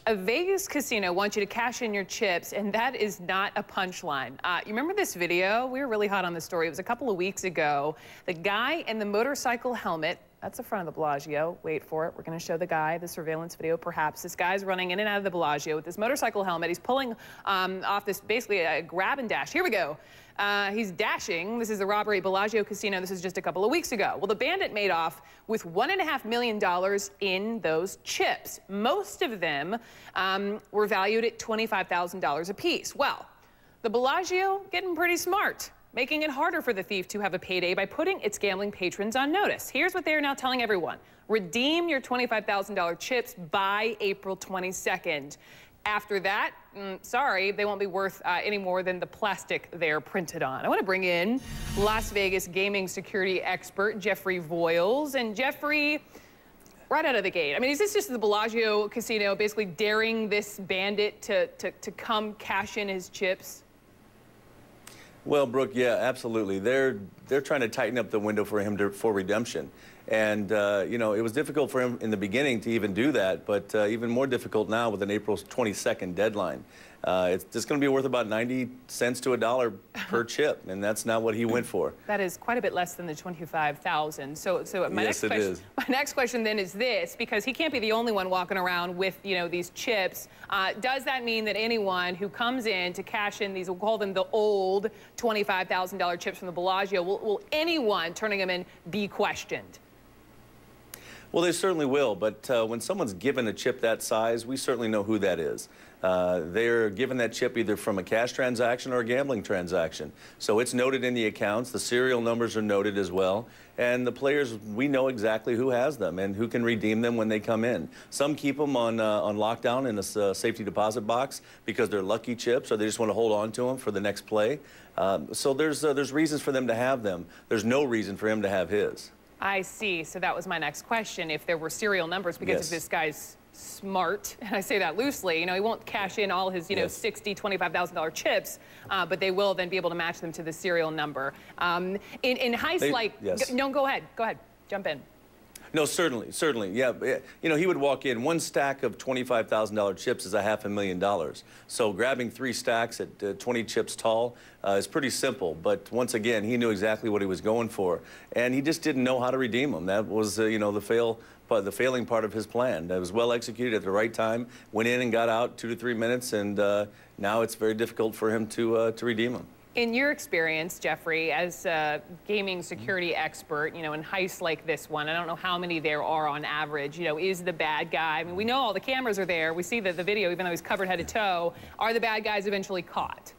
A Vegas casino wants you to cash in your chips, and that is not a punchline. You remember this video? We were really hot on this story. It was a couple of weeks ago. The guy in the motorcycle helmet, that's the front of the Bellagio. Wait for it. We're going to show the guy, the surveillance video, perhaps. This guy's running in and out of the Bellagio with this motorcycle helmet. He's pulling off this, basically a grab and dash. Here we go. He's dashing. This is the robbery at Bellagio Casino. This is just a couple of weeks ago. Well, the bandit made off with $1.5 million in those chips. Most of them were valued at $25,000 apiece. Well, the Bellagio getting pretty smart, making it harder for the thief to have a payday by putting its gambling patrons on notice. Here's what they are now telling everyone. Redeem your $25,000 chips by April 22nd. After that, sorry, they won't be worth any more than the plastic they're printed on. I want to bring in Las Vegas gaming security expert Jeffrey Voyles. And Jeffrey, right out of the gate, I mean, is this just the Bellagio Casino basically daring this bandit to come cash in his chips? Well, Brooke, yeah, absolutely. They're trying to tighten up the window for him for redemption. And, you know, it was difficult for him in the beginning to even do that, but even more difficult now with an April 22nd deadline. It's just going to be worth about 90 cents to $1 per chip, and that's not what he went for. That is quite a bit less than the $25,000. So my yes, next question then is this, because he can't be the only one walking around with, you know, these chips. Does that mean that anyone who comes in to cash in these, we'll call them the old $25,000 chips from the Bellagio, will anyone turning them in be questioned? Well, they certainly will, but when someone's given a chip that size, we certainly know who that is. They're given that chip either from a cash transaction or a gambling transaction. So it's noted in the accounts, the serial numbers are noted as well, and the players, we know exactly who has them and who can redeem them when they come in. Some keep them on lockdown in a safety deposit box because they're lucky chips or they just want to hold on to them for the next play. So there's reasons for them to have them. There's no reason for him to have his. I see. So that was my next question. If there were serial numbers, because if this guy's smart, and I say that loosely, you know, he won't cash in all his, you know, $60,000, $25,000 chips, but they will then be able to match them to the serial number. In heists like, no, go ahead, jump in. No, certainly, yeah. You know, he would walk in, one stack of $25,000 chips is $500,000. So grabbing 3 stacks at 20 chips tall is pretty simple. But once again, he knew exactly what he was going for, and he just didn't know how to redeem them. That was, you know, the failing part of his plan. That was well executed at the right time. Went in and got out 2 to 3 minutes, and now it's very difficult for him to redeem them. In your experience, Jeffrey, as a gaming security expert, you know, in heists like this one, I don't know how many there are on average, you know, is the bad guy, I mean, we know all the cameras are there, we see the video, even though he's covered head to toe, are the bad guys eventually caught?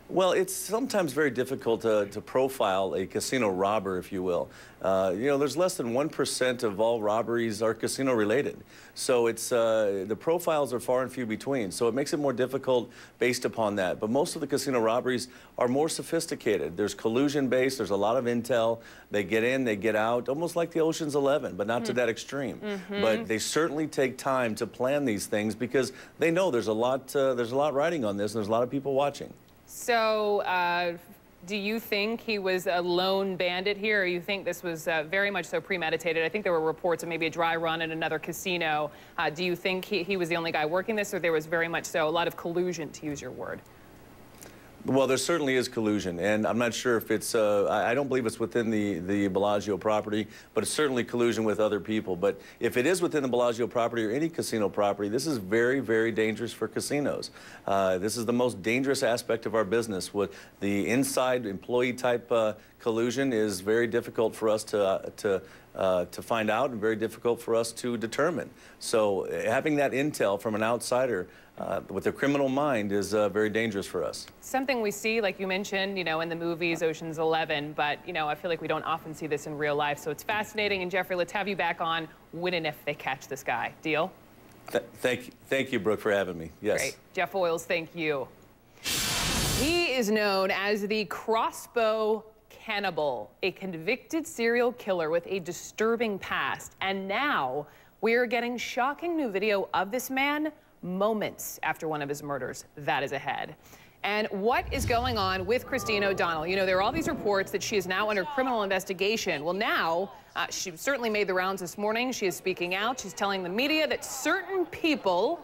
Well, it's sometimes very difficult to profile a casino robber, if you will. You know, there's less than 1% of all robberies are casino related. So it's, the profiles are far and few between. So it makes it more difficult based upon that. But most of the casino robberies are more sophisticated. There's collusion based, there's a lot of intel. They get in, they get out, almost like the Ocean's 11, but not to that extreme. But they certainly take time to plan these things because they know there's a lot riding on this and there's a lot of people watching. So, do you think he was a lone bandit here, or you think this was very much so premeditated? I think there were reports of maybe a dry run at another casino. Do you think he was the only guy working this, or there was very much so a lot of collusion, to use your word? Well, there certainly is collusion, and I'm not sure if it's, I don't believe it's within the Bellagio property, but it's certainly collusion with other people. But if it is within the Bellagio property or any casino property, this is very, very dangerous for casinos. This is the most dangerous aspect of our business. With the inside employee type collusion is very difficult for us to find out and very difficult for us to determine. So having that intel from an outsider with a criminal mind is very dangerous for us. Something we see, like you mentioned, you know, in the movies, Ocean's 11, but, you know, I feel like we don't often see this in real life, so it's fascinating. And Jeffrey, let's have you back on when and if they catch this guy. Deal? Thank you, Brooke, for having me. Yes. Great. Jeff Voyles, thank you. He is known as the crossbow cannibal, a convicted serial killer with a disturbing past. And now we are getting shocking new video of this man moments after one of his murders. That is ahead. And what is going on with Christine O'Donnell? You know, there are all these reports that she is now under criminal investigation. Well, now She certainly made the rounds this morning. She is speaking out. She's telling the media that certain people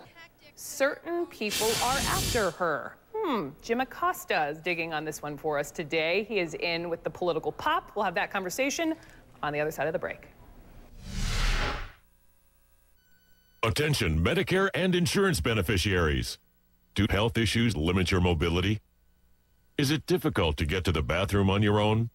are after her. Jim Acosta is digging on this one for us today. He is in with the political pop. We'll have that conversation on the other side of the break. Attention Medicare and insurance beneficiaries. Do health issues limit your mobility? Is it difficult to get to the bathroom on your own?